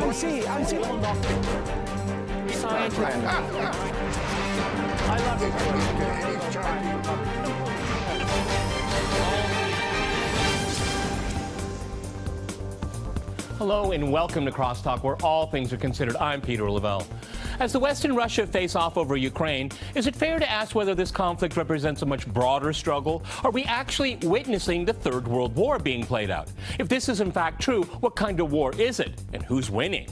ansi scientific. I love it. Hello and welcome to Crosstalk, where all things are considered. I'm Peter Lavelle. As the West and Russia face off over Ukraine, is it fair to ask whether this conflict represents a much broader struggle? Are we actually witnessing the Third World War being played out? If this is in fact true, what kind of war is it? And who's winning?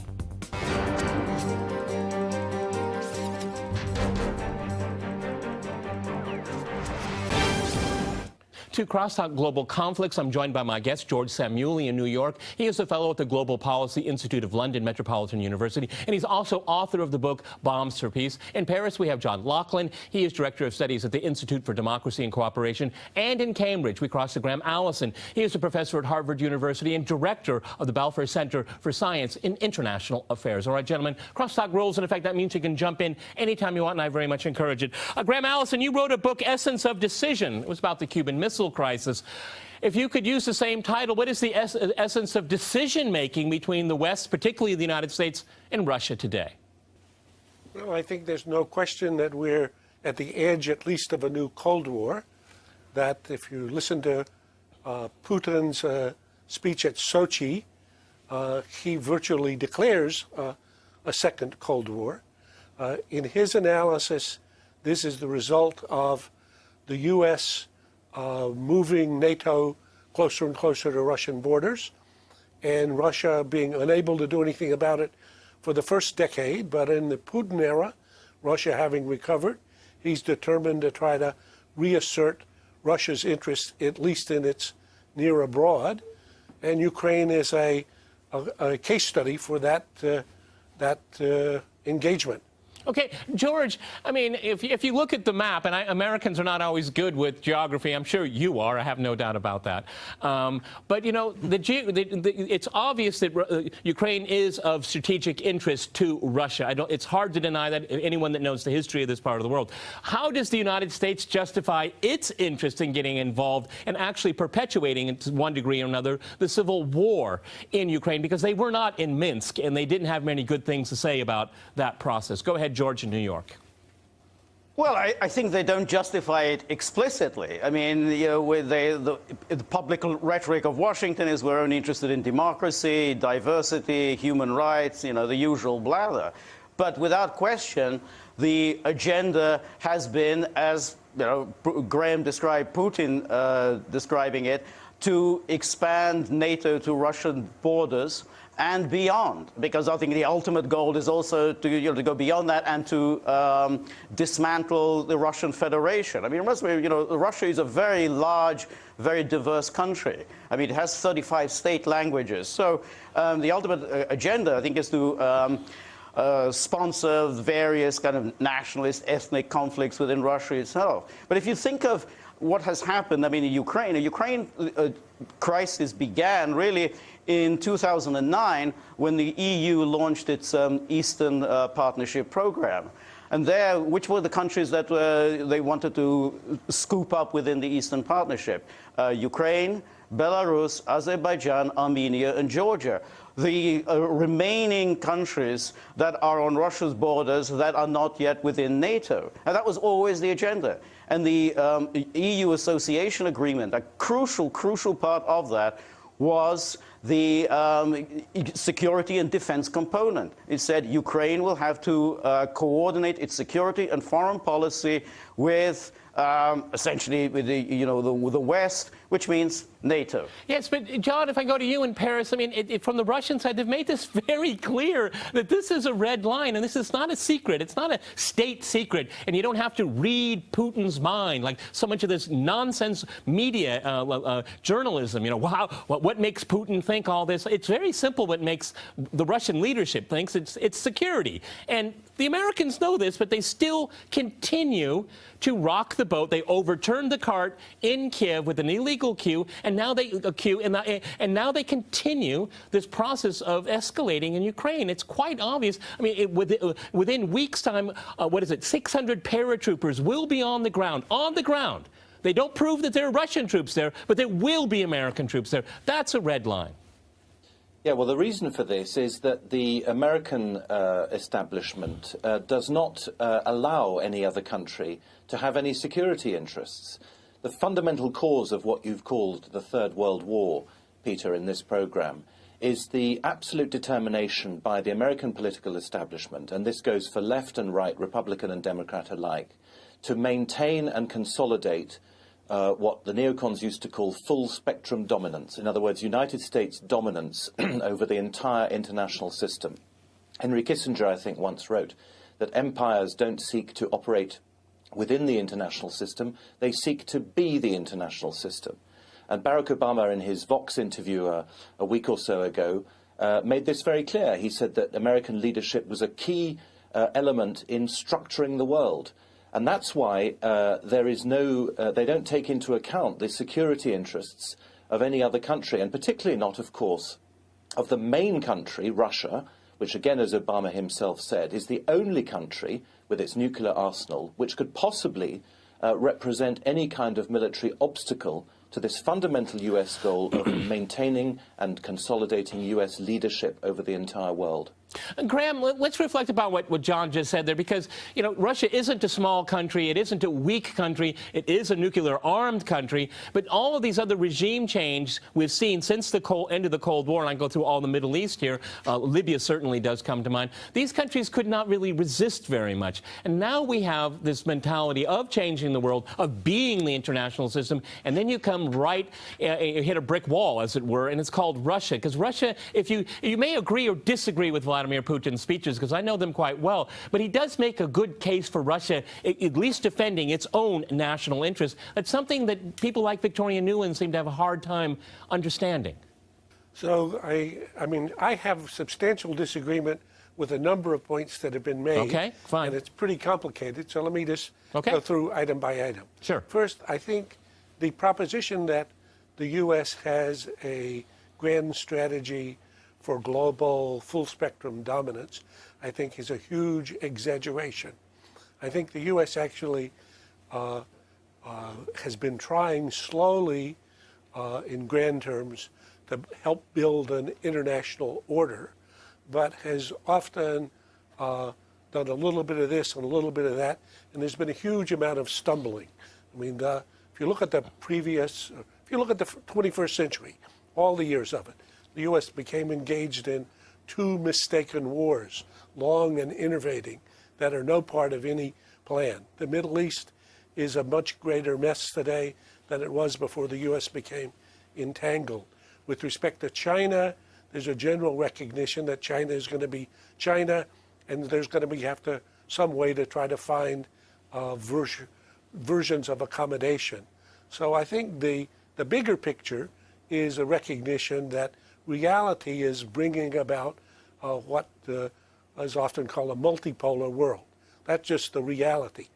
To Crosstalk Global Conflicts, I'm joined by my guest, George Szamuely in New York. He is a fellow at the Global Policy Institute of London Metropolitan University, and he's also author of the book Bombs for Peace. In Paris, we have John Laughland. He is Director of Studies at the Institute for Democracy and Cooperation. And in Cambridge, we cross to Graham Allison. He is a professor at Harvard University and Director of the Balfour Center for Science in International Affairs. All right, gentlemen, Crosstalk rules in effect. That means you can jump in anytime you want, and I very much encourage it. Graham Allison, you wrote a book, Essence of Decision. It was about the Cuban Missile Crisis. If you could use the same title, what is the essence of decision-making between the West, particularly the United States, and Russia today? Well, I think there's no question that we're at the edge, at least, of a new Cold War. That if you listen to Putin's speech at Sochi, he virtually declares a second Cold War. In his analysis, this is the result of the U.S. Moving NATO closer and closer to Russian borders, and Russia being unable to do anything about it for the first decade. But in the Putin era, Russia having recovered, he's determined to try to reassert Russia's interest, at least in its near abroad. And Ukraine is a case study for that engagement. Okay, George, I mean, if you look at the map, and Americans are not always good with geography, I'm sure you are, I have no doubt about that. But, you know, it's obvious that Ukraine is of strategic interest to Russia. It's hard to deny that, anyone that knows the history of this part of the world. How does the United States justify its interest in getting involved and actually perpetuating, to one degree or another, the civil war in Ukraine? Because they were not in Minsk, and they didn't have many good things to say about that process. Go ahead, George in New York. Well, I think they don't justify it explicitly. I mean, you know, with the public rhetoric of Washington is we're only interested in democracy, diversity, human rights, you know, the usual blather. But without question, the agenda has been, as you know, Graham described Putin describing it, to expand NATO to Russian borders and beyond, because I think the ultimate goal is also to, to go beyond that and to dismantle the Russian Federation. I mean, Russia is a very large, very diverse country. I mean, it has 35 state languages. So the ultimate agenda, I think, is to sponsor various kind of nationalist, ethnic conflicts within Russia itself. But if you think of what has happened, I mean, in Ukraine, the Ukraine crisis began really in 2009 when the EU launched its Eastern Partnership program. And there, which were the countries that they wanted to scoop up within the Eastern Partnership? Ukraine, Belarus, Azerbaijan, Armenia, and Georgia. The remaining countries that are on Russia's borders that are not yet within NATO. And that was always the agenda. And the EU Association Agreement, a crucial part of that was the security and defense component. It said Ukraine will have to coordinate its security and foreign policy with essentially with the West, which means NATO. Yes, but John, if I go to you in Paris, I mean, from the Russian side, they've made this very clear that this is a red line, and this is not a secret. It's not a state secret, and you don't have to read Putin's mind like so much of this nonsense media journalism. You know, what makes Putin think all this? It's very simple. What makes the Russian leadership thinks it's security, and the Americans know this, but they still continue to rock the boat. They overturned the cart in Kiev with an illegal coup, and now they continue this process of escalating in Ukraine. It's quite obvious. I mean, within weeks' time, 600 paratroopers will be on the ground. On the ground. They don't prove that there are Russian troops there, but there will be American troops there. That's a red line. Yeah, well, the reason for this is that the American establishment does not allow any other country to have any security interests. The fundamental cause of what you've called the Third World War, Peter, in this programme, is the absolute determination by the American political establishment, and this goes for left and right, Republican and Democrat alike, to maintain and consolidate what the neocons used to call full spectrum dominance. In other words, United States dominance over the entire international system. Henry Kissinger, I think, once wrote that empires don't seek to operate within the international system, they seek to be the international system. And Barack Obama, in his Vox interview a week or so ago, made this very clear. He said that American leadership was a key element in structuring the world. And that's why there is no, they don't take into account the security interests of any other country, and particularly not, of course, of the main country, Russia, which again, as Obama himself said, is the only country with its nuclear arsenal which could possibly represent any kind of military obstacle to this fundamental US goal of maintaining and consolidating US leadership over the entire world. Graham, let's reflect about what John just said there, because, you know, Russia isn't a small country, it isn't a weak country, it is a nuclear-armed country, but all of these other regime change we've seen since the end of the Cold War, and I go through all the Middle East here, Libya certainly does come to mind, these countries could not really resist very much. And now we have this mentality of changing the world, of being the international system, and then you come right, you hit a brick wall, as it were, and it's called Russia. Because Russia, if you may agree or disagree with Vladimir Putin's speeches, because I know them quite well, but he does make a good case for Russia at least defending its own national interests. That's something that people like Victoria Nuland seem to have a hard time understanding. So, I mean, I have substantial disagreement with a number of points that have been made. Okay, fine. And it's pretty complicated, so let me just go through item by item. Sure. First, I think the proposition that the U.S. has a grand strategy for global full-spectrum dominance, I think is a huge exaggeration. I think the U.S. actually has been trying slowly, in grand terms, to help build an international order, but has often done a little bit of this and a little bit of that, and there's been a huge amount of stumbling. I mean, if you look at the previous, if you look at the 21st century, all the years of it, the U.S. became engaged in two mistaken wars, long and enervating, that are no part of any plan. The Middle East is a much greater mess today than it was before the U.S. became entangled. With respect to China, there's a general recognition that China is going to be China, and there's going to be some way to try to find versions of accommodation. So I think the bigger picture is a recognition that reality is bringing about what is often called a multipolar world. That's just the reality.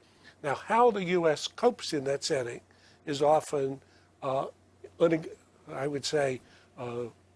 Now, how the U.S. copes in that setting is often, I would say,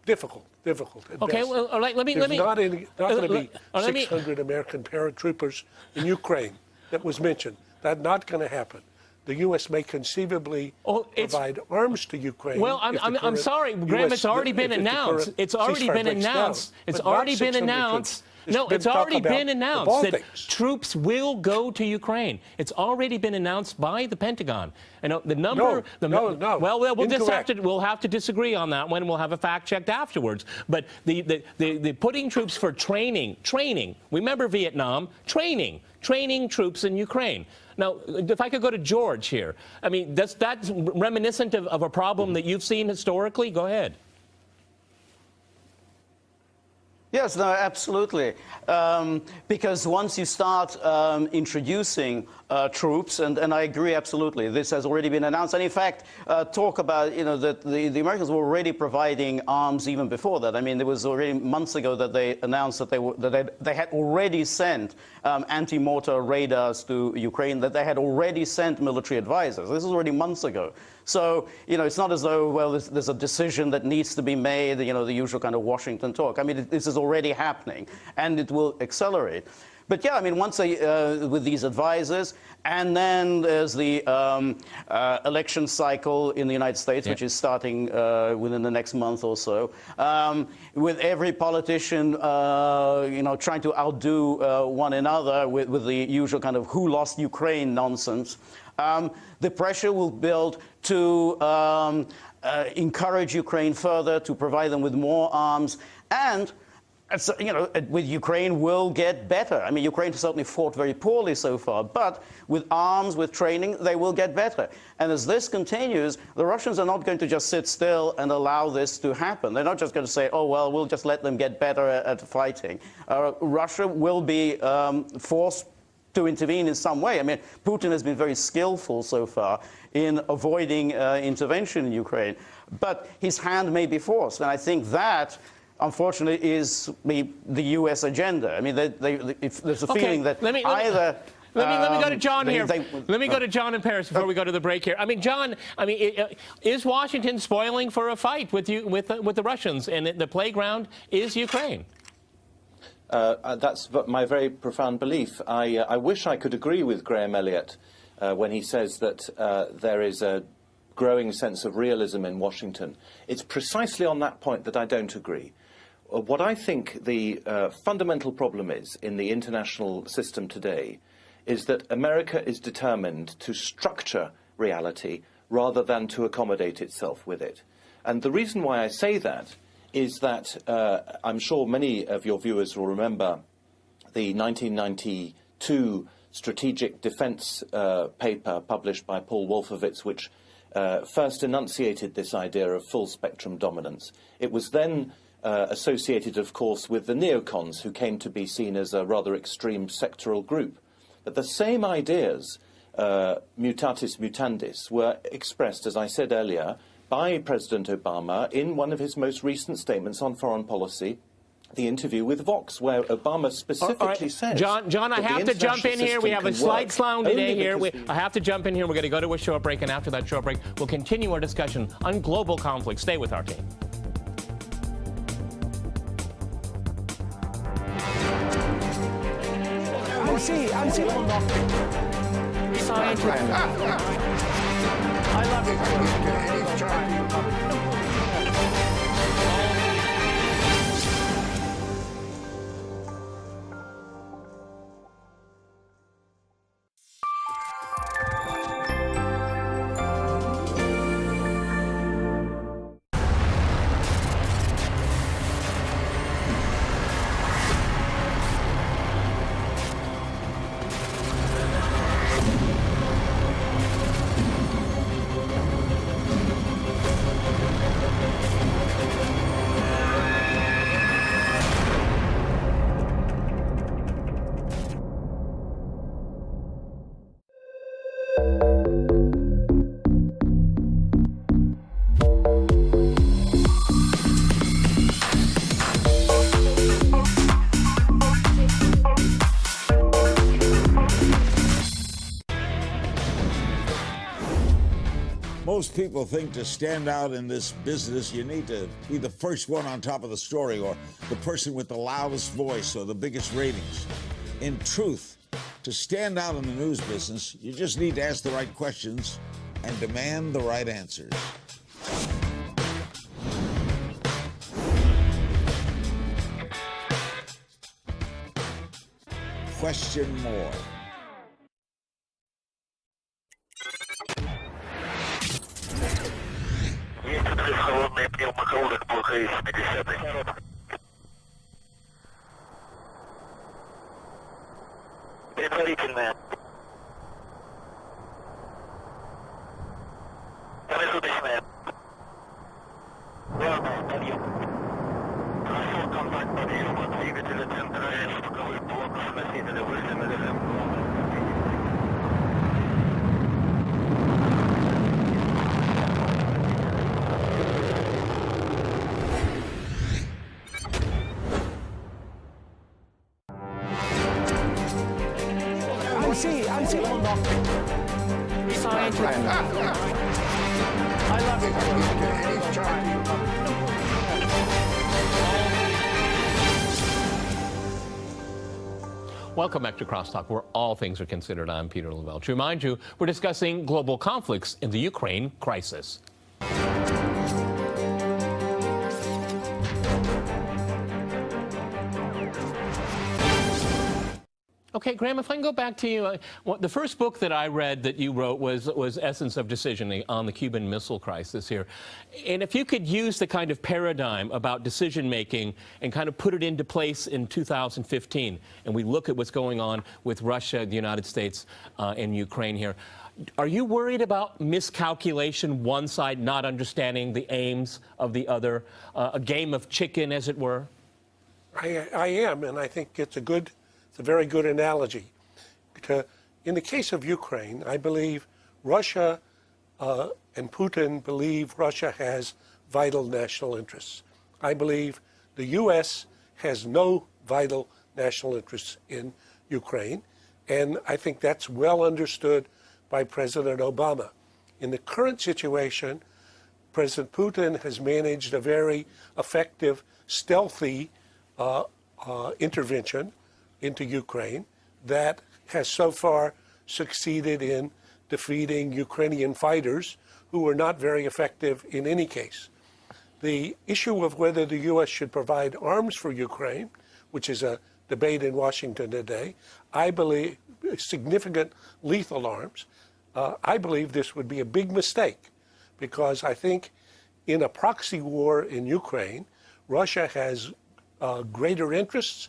difficult at okay, best. well, all right, let me... There's not going to be 600 American paratroopers in Ukraine that was mentioned. That's not going to happen. The U.S. may conceivably provide arms to Ukraine. Well, I'm sorry, Graham, it's already been announced. It's already been announced. It's already been announced. No, it's already been announced that troops will go to Ukraine. It's already been announced by the Pentagon. And the number... No. Well, we'll have to disagree on that one. We'll have a fact checked afterwards. But the putting troops for training. Remember Vietnam? Training troops in Ukraine. Now, if I could go to George here. I mean, that's reminiscent of a problem that you've seen historically? Go ahead. Yes, no, absolutely. Because once you start introducing troops, and I agree absolutely, this has already been announced. And in fact, talk about, that the Americans were already providing arms even before that. I mean, there was already months ago that they announced that they had already sent anti-mortar radars to Ukraine, that they had already sent military advisors. This was already months ago. So, it's not as though, well, there's a decision that needs to be made, the usual kind of Washington talk. I mean, this is already happening, and it will accelerate. But yeah, I mean, once they, with these advisors, and then there's the election cycle in the United States, which is starting within the next month or so, with every politician, trying to outdo one another with the usual kind of who lost Ukraine nonsense. The pressure will build to encourage Ukraine further, to provide them with more arms, and with Ukraine will get better. I mean, Ukraine has certainly fought very poorly so far, but with arms, with training, they will get better. And as this continues, the Russians are not going to just sit still and allow this to happen. They're not just going to say, oh, well, we'll just let them get better at fighting. Russia will be forced to intervene in some way. I mean, Putin has been very skillful so far in avoiding intervention in Ukraine, but his hand may be forced. And I think that, unfortunately, is the U.S. agenda. I mean, if there's a feeling that Let me go to John here. Let me go to John in Paris before we go to the break here. I mean, John, is Washington spoiling for a fight with the Russians? And the playground is Ukraine. That's my very profound belief. I wish I could agree with Graham Allison when he says that there is a growing sense of realism in Washington. It's precisely on that point that I don't agree. What I think the fundamental problem is in the international system today is that America is determined to structure reality rather than to accommodate itself with it. And the reason why I say that is that I'm sure many of your viewers will remember the 1992 strategic defense paper published by Paul Wolfowitz, which first enunciated this idea of full spectrum dominance. It was then associated, of course, with the neocons, who came to be seen as a rather extreme sectoral group. But the same ideas, mutatis mutandis, were expressed, as I said earlier, by President Obama in one of his most recent statements on foreign policy, the interview with Vox, where Obama specifically says... John, I have to jump in here. We have a slight slown today here. I have to jump in here. We're going to go to a short break, and after that short break, we'll continue our discussion on global conflict. Stay with our team. I see. Science. I love it. Most people think to stand out in this business, you need to be the first one on top of the story, or the person with the loudest voice, or the biggest ratings. In truth, to stand out in the news business, you just need to ask the right questions and demand the right answers. Question more. Холодный пневмоколодок плохо из 50-й. Предварительная. Промежуточная. Главное, подъем. Прошел контакт подъема двигателя центра С, боковой блок с носителя вышли на режим. I see. Science. I love it. Welcome back to Crosstalk, where all things are considered. I'm Peter Lavelle. To remind you, we're discussing global conflicts in the Ukraine crisis. Okay, Graham, if I can go back to you, the first book that I read that you wrote was Essence of Decision on the Cuban Missile Crisis here. And if you could use the kind of paradigm about decision-making and kind of put it into place in 2015, and we look at what's going on with Russia, the United States, and Ukraine here, are you worried about miscalculation, one side not understanding the aims of the other, a game of chicken, as it were? I am, and I think it's a very good analogy. Because in the case of Ukraine, I believe Russia and Putin believe Russia has vital national interests. I believe the U.S. has no vital national interests in Ukraine, and I think that's well understood by President Obama. In the current situation, President Putin has managed a very effective, stealthy intervention into Ukraine that has so far succeeded in defeating Ukrainian fighters who were not very effective in any case. The issue of whether the U.S. should provide arms for Ukraine, which is a debate in Washington today, I believe significant lethal arms, I believe this would be a big mistake, because I think in a proxy war in Ukraine, Russia has greater interests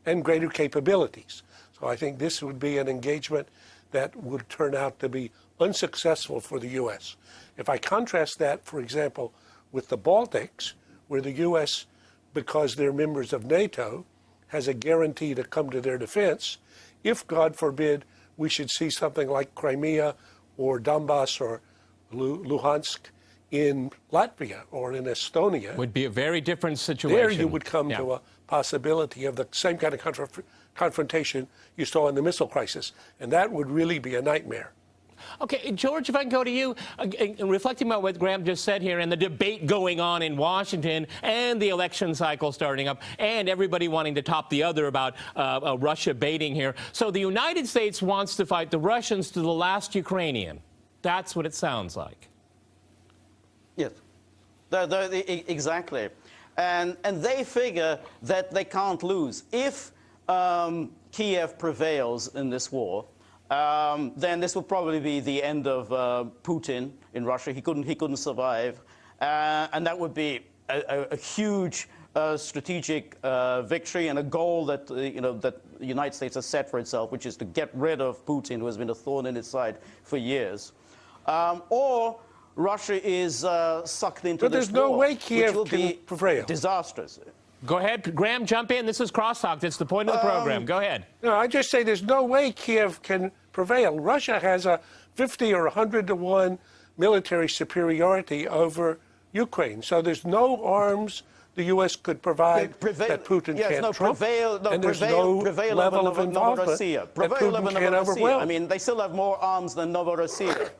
and greater capabilities. So I think this would be an engagement that would turn out to be unsuccessful for the U.S. If I contrast that, for example, with the Baltics, where the U.S., because they're members of NATO, has a guarantee to come to their defense, if, God forbid, we should see something like Crimea or Donbass or Luhansk in Latvia or in Estonia, would be a very different situation. There you would come to a possibility of the same kind of confrontation you saw in the missile crisis, and that would really be a nightmare. Okay, George, if I can go to you, reflecting about what Graham just said here and the debate going on in Washington and the election cycle starting up and everybody wanting to top the other about Russia baiting here. So the United States wants to fight the Russians to the last Ukrainian. That's what it sounds like. Yes, exactly. And they figure that they can't lose. If Kiev prevails in this war, then this will probably be the end of Putin in Russia. He couldn't survive, and that would be a huge strategic victory and a goal that that the United States has set for itself, which is to get rid of Putin, who has been a thorn in its side for years. Or Russia is sucked into this war. But there's no way Kiev can prevail. Disastrous. Go ahead, Graham, jump in. This is Crosstalk. That's the point of the program. Go ahead. No, I just say there's no way Kiev can prevail. Russia has a 50 or 100 to 1 military superiority over Ukraine. So there's no arms the U.S. could provide that Putin can't trump. And there's no level of involvement that Putin can't overwhelm. I mean, they still have more arms than Novorossiya.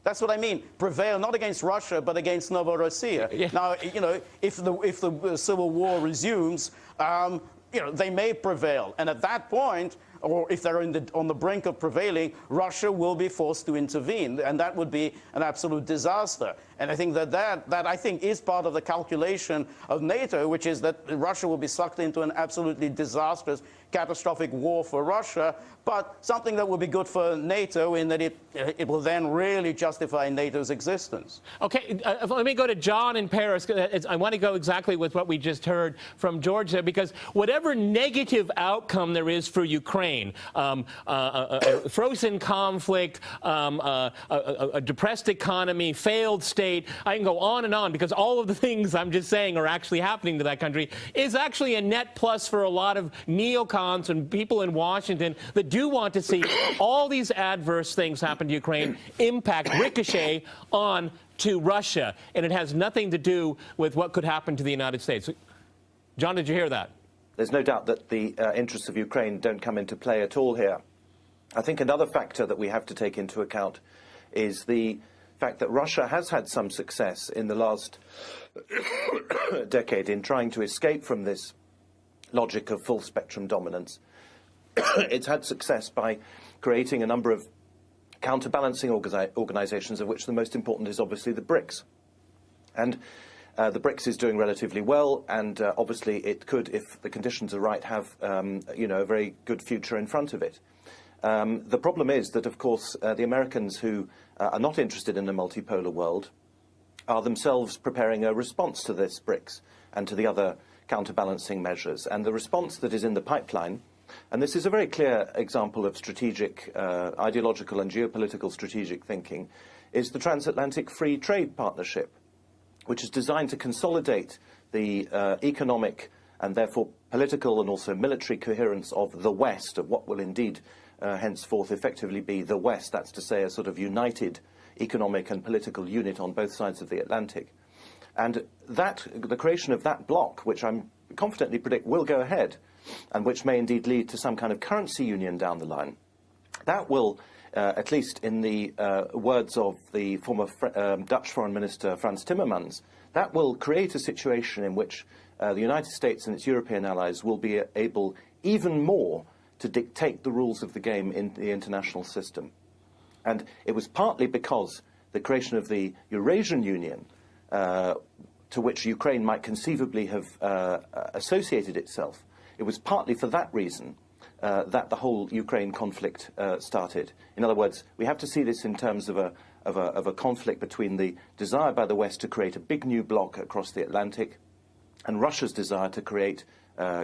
That's what I mean. Prevail not against Russia, but against Novorossiya. Yeah. Now, if the civil war resumes, they may prevail, and at that point, or if they're on the brink of prevailing, Russia will be forced to intervene, and that would be an absolute disaster. And I think that I think is part of the calculation of NATO, which is that Russia will be sucked into an absolutely disastrous, catastrophic war for Russia, but something that will be good for NATO in that it will then really justify NATO's existence. Okay, let me go to John in Paris. I want to go exactly with what we just heard from George there, because whatever negative outcome there is for Ukraine, a frozen conflict, a depressed economy, failed state, I can go on, because all of the things I'm just saying are actually happening to that country, is actually a net plus for a lot of neocons and people in Washington that do want to see all these adverse things happen to Ukraine impact, ricochet on to Russia, and it has nothing to do with what could happen to the United States. John, did you hear that? There's no doubt that the interests of Ukraine don't come into play at all here. I think another factor that we have to take into account is the fact that Russia has had some success in the last decade in trying to escape from this logic of full spectrum dominance. it's had success by creating a number of counterbalancing organizations, of which the most important is obviously the BRICS. And the BRICS is doing relatively well, and obviously it could, if the conditions are right, have a very good future in front of it. The problem is that, of course, the Americans, who are not interested in a multipolar world, are themselves preparing a response to this BRICS and to the other counterbalancing measures. And the response that is in the pipeline, and this is a very clear example of strategic, ideological and geopolitical strategic thinking, is the transatlantic free trade partnership, which is designed to consolidate the economic and therefore political and also military coherence of the West, of what will indeed henceforth effectively be the West. That's to say, a sort of united economic and political unit on both sides of the Atlantic. And the creation of that bloc, which I'm confidently predict will go ahead, and which may indeed lead to some kind of currency union down the line, that will, at least in the words of the former Dutch Foreign Minister Frans Timmermans, that will create a situation in which the United States and its European allies will be able even more to dictate the rules of the game in the international system. And it was partly because the creation of the Eurasian Union, to which Ukraine might conceivably have associated itself, it was partly for that reason that the whole Ukraine conflict started. In other words, we have to see this in terms of a conflict between the desire by the West to create a big new bloc across the Atlantic and Russia's desire to create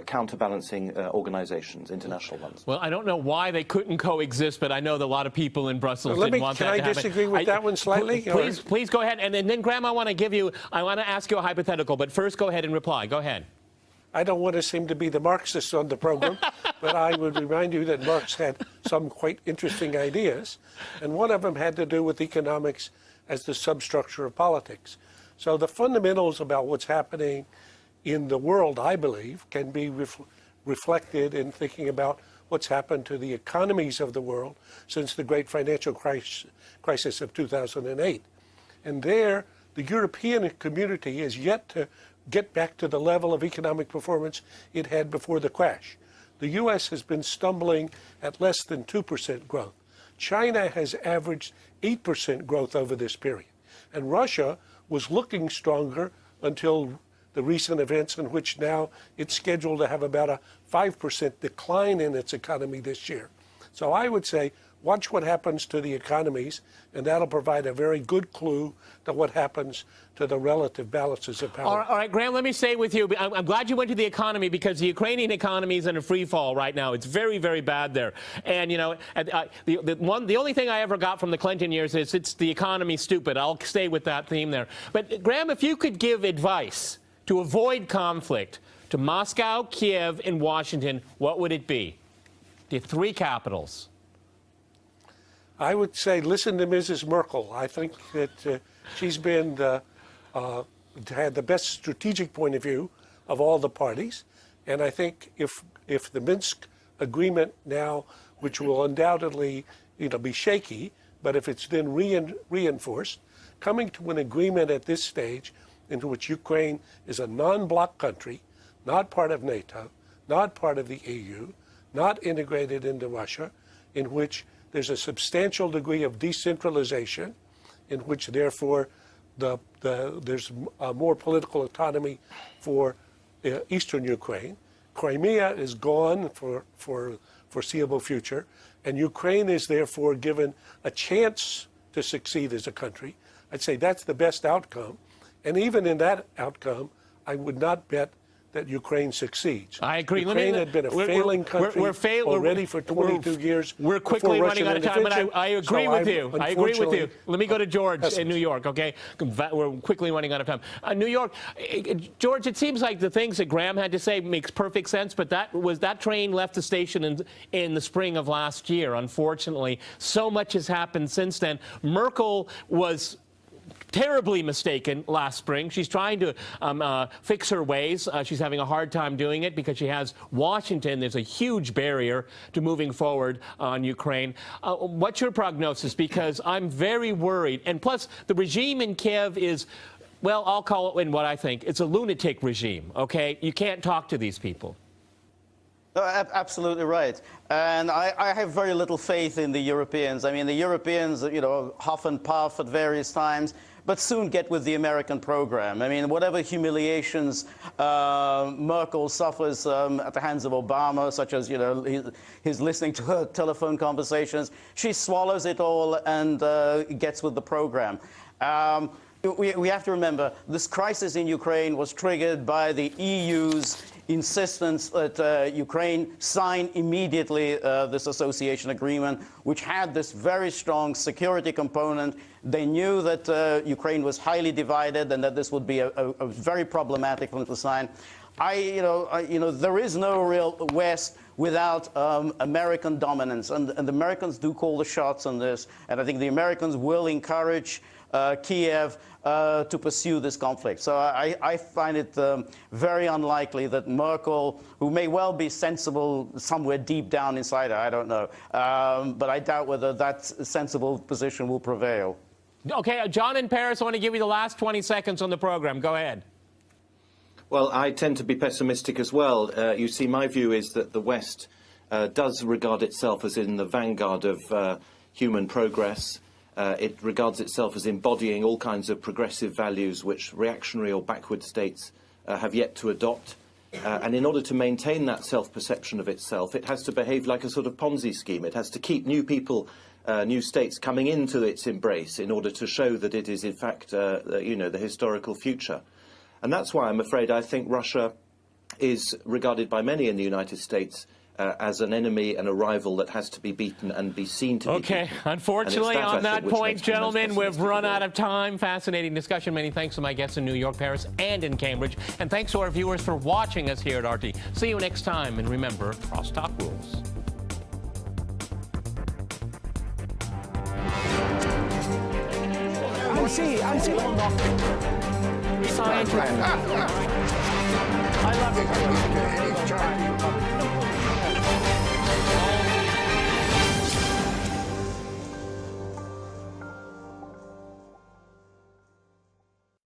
counterbalancing organizations, international ones. Well, I don't know why they couldn't coexist, but I know that a lot of people in Brussels didn't want that to happen. Can I disagree with that one slightly? Please go ahead. And then, Graham, I want to ask you a hypothetical, but first go ahead and reply. Go ahead. I don't want to seem to be the Marxist on the program, but I would remind you that Marx had some quite interesting ideas, and one of them had to do with economics as the substructure of politics. So the fundamentals about what's happening in the world, I believe, can be reflected in thinking about what's happened to the economies of the world since the great financial crisis of 2008. And there, the European community is yet to get back to the level of economic performance it had before the crash. The U.S. has been stumbling at less than 2% growth. China has averaged 8% growth over this period. And Russia was looking stronger until the recent events in which now it's scheduled to have about a 5% decline in its economy this year. So I would say, watch what happens to the economies, and that'll provide a very good clue to what happens to the relative balances of power. All right, Graham, let me stay with you. I'm glad you went to the economy, because the Ukrainian economy is in a free fall right now. It's very, very bad there. And, you know, the only thing I ever got from the Clinton years is it's the economy stupid. I'll stay with that theme there. But, Graham, if you could give advice to avoid conflict to Moscow, Kiev, and Washington, what would it be? The three capitals. I would say listen to Mrs. Merkel. I think that she's been had the best strategic point of view of all the parties. And I think if the Minsk agreement now, which will undoubtedly be shaky, but if it's then reinforced, coming to an agreement at this stage in which Ukraine is a non-bloc country, not part of NATO, not part of the EU, not integrated into Russia, in which there's a substantial degree of decentralization, in which therefore there's more political autonomy for eastern Ukraine. Crimea is gone for foreseeable future, and Ukraine is therefore given a chance to succeed as a country. I'd say that's the best outcome. And even in that outcome, I would not bet that Ukraine succeeds. I agree. Ukraine had been a failing country already for 22 years. We're quickly running out of time, and I agree with you. I agree with you. Let me go to George in New York, okay? We're quickly running out of time. New York, George, it seems like the things that Graham had to say makes perfect sense, but that train left the station in the spring of last year, unfortunately. So much has happened since then. Merkel was terribly mistaken last spring. She's trying to fix her ways. She's having a hard time doing it because she has Washington. There's a huge barrier to moving forward on Ukraine. What's your prognosis? Because I'm very worried. And plus, the regime in Kiev is, well, I'll call it in what I think. It's a lunatic regime, okay? You can't talk to these people. Absolutely right. And I have very little faith in the Europeans. I mean, the Europeans, huff and puff at various times, but soon get with the American program. I mean, whatever humiliations Merkel suffers at the hands of Obama, such as, his listening to her telephone conversations, she swallows it all and gets with the program. We have to remember, this crisis in Ukraine was triggered by the EU's insistence that Ukraine sign immediately this association agreement, which had this very strong security component. They knew that Ukraine was highly divided and that this would be a very problematic one to sign. There is no real West without American dominance, and the Americans do call the shots on this, and I think the Americans will encourage Kiev to pursue this conflict. So I find it very unlikely that Merkel, who may well be sensible somewhere deep down inside her, I don't know, but I doubt whether that sensible position will prevail. Okay, John in Paris, I want to give you the last 20 seconds on the program. Go ahead. Well, I tend to be pessimistic as well. You see, my view is that the West does regard itself as in the vanguard of human progress. It regards itself as embodying all kinds of progressive values which reactionary or backward states have yet to adopt. And in order to maintain that self-perception of itself, it has to behave like a sort of Ponzi scheme. It has to keep new people, new states coming into its embrace in order to show that it is, in fact, the historical future. And that's why I'm afraid I think Russia is regarded by many in the United States as an enemy and a rival that has to be beaten and be seen to be beaten. Okay, unfortunately, on that point, gentlemen, we've run out of time. Fascinating discussion. Many thanks to my guests in New York, Paris, and in Cambridge. And thanks to our viewers for watching us here at RT. See you next time, and remember, Crosstalk rules. I see. Science. I love it. Anytime.